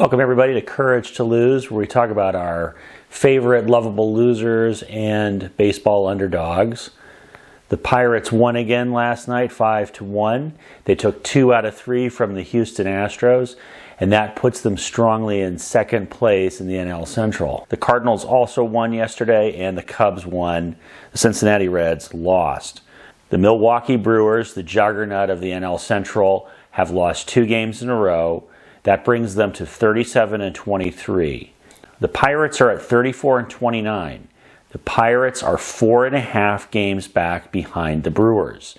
Welcome everybody to Courage to Lose, where we talk about our favorite lovable losers and baseball underdogs. The Pirates won again last night, 5-1. They took 2 out of 3 from the Houston Astros, and that puts them strongly in second place in the NL Central. The Cardinals also won yesterday, and the Cubs won. The Cincinnati Reds lost. The Milwaukee Brewers, the juggernaut of the NL Central, have lost 2 games in a row. That brings them to 37-23. The Pirates are at 34-29. The Pirates are 4.5 games back behind the Brewers.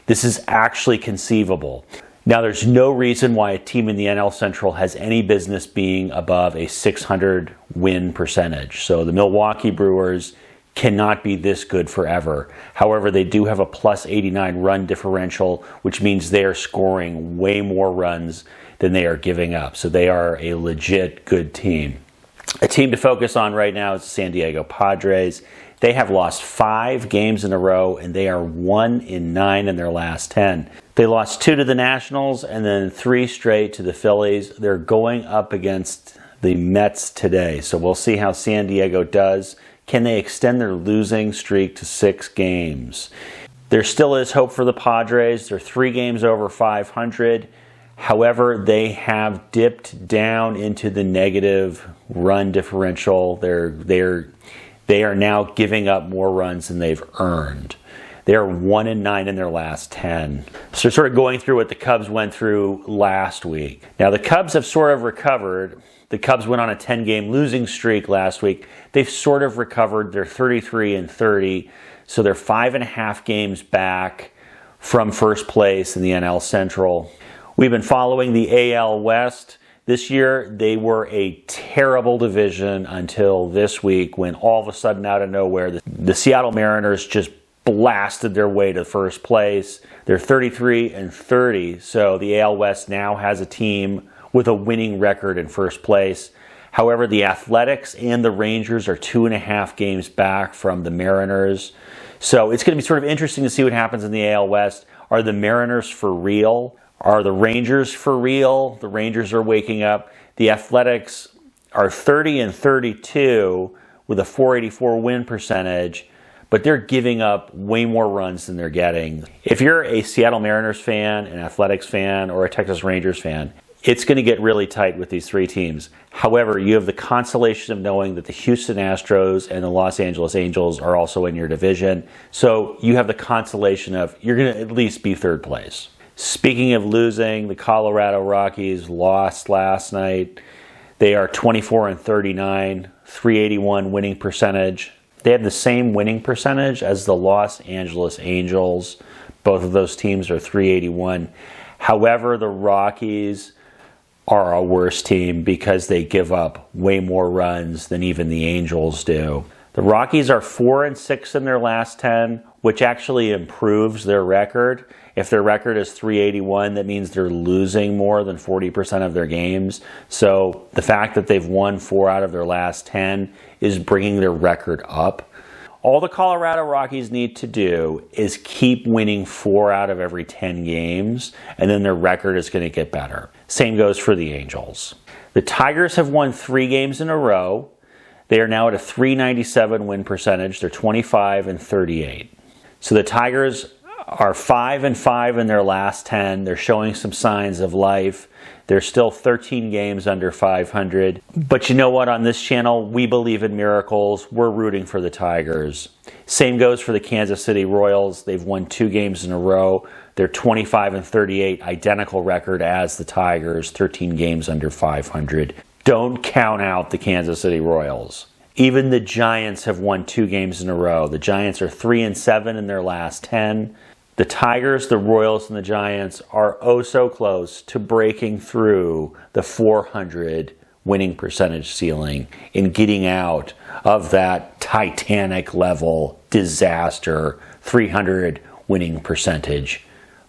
This is actually conceivable. Now, there's no reason why a team in the NL Central has any business being above a 600 win percentage. So the Milwaukee Brewers cannot be this good forever. However, they do have a plus 89 run differential, which means they are scoring way more runs than they are giving up. So they are a legit good team. A team to focus on right now is the San Diego Padres. They have lost 5 games in a row, and they are 1-9 in their last 10. They lost 2 to the Nationals and then 3 straight to the Phillies. They're going up against the Mets today. So we'll see how San Diego does. Can they extend their losing streak to 6 games? There still is hope for the Padres. They're 3 games over 500. However, they have dipped down into the negative run differential. They are now giving up more runs than they've earned. They are 1-9 in their last 10. So they're sort of going through what the Cubs went through last week. Now the Cubs have sort of recovered. The Cubs went on a 10-game losing streak last week. They've sort of recovered. They're 33-30. So they're 5.5 games back from first place in the NL Central. We've been following the AL West. This year, they were a terrible division until this week when all of a sudden, out of nowhere, the Seattle Mariners just blasted their way to first place. They're 33-30, so the AL West now has a team with a winning record in first place. However, the Athletics and the Rangers are 2.5 games back from the Mariners. So it's going to be sort of interesting to see what happens in the AL West. Are the Mariners for real? Are the Rangers for real? The Rangers are waking up. The Athletics are 30-32 with a .484 win percentage, but they're giving up way more runs than they're getting. If you're a Seattle Mariners fan, an Athletics fan, or a Texas Rangers fan, it's going to get really tight with these 3 teams. However, you have the consolation of knowing that the Houston Astros and the Los Angeles Angels are also in your division. So you have the consolation of you're going to at least be third place. Speaking of losing, the Colorado Rockies lost last night. They are 24-39, .381 winning percentage. They have the same winning percentage as the Los Angeles Angels. Both of those teams are .381. However, the Rockies are a worse team because they give up way more runs than even the Angels do. The Rockies are 4-6 in their last 10, which actually improves their record. If their record is .381, that means they're losing more than 40% of their games. So the fact that they've won 4 out of their last 10 is bringing their record up. All the Colorado Rockies need to do is keep winning 4 out of every 10 games, and then their record is going to get better. Same goes for the Angels. The Tigers have won 3 games in a row. They are now at a .397 win percentage. They're 25-38. So the Tigers are 5-5 in their last 10. They're showing some signs of life. They're still 13 games under 500. But you know what? On this channel, we believe in miracles. We're rooting for the Tigers. Same goes for the Kansas City Royals. They've won 2 games in a row. They're 25-38, identical record as the Tigers, 13 games under 500. Don't count out the Kansas City Royals. Even the Giants have won 2 games in a row. The Giants are 3-7 in their last 10. The Tigers, the Royals, and the Giants are oh so close to breaking through the 400 winning percentage ceiling and getting out of that Titanic level disaster 300 winning percentage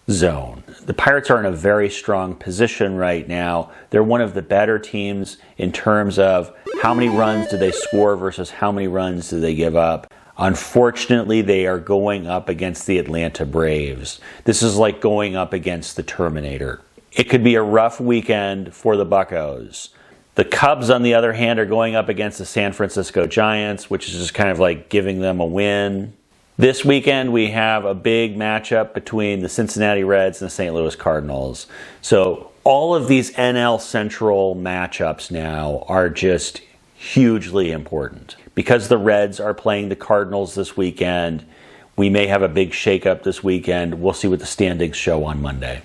zone. The Pirates are in a very strong position right now. They're one of the better teams in terms of how many runs do they score versus how many runs do they give up. Unfortunately, they are going up against the Atlanta Braves. This is like going up against the Terminator. It could be a rough weekend for the Buccos. The Cubs, on the other hand, are going up against the San Francisco Giants, which is just kind of like giving them a win. This weekend, we have a big matchup between the Cincinnati Reds and the St. Louis Cardinals. So all of these NL Central matchups now are just hugely important. Because the Reds are playing the Cardinals this weekend, we may have a big shakeup this weekend. We'll see what the standings show on Monday.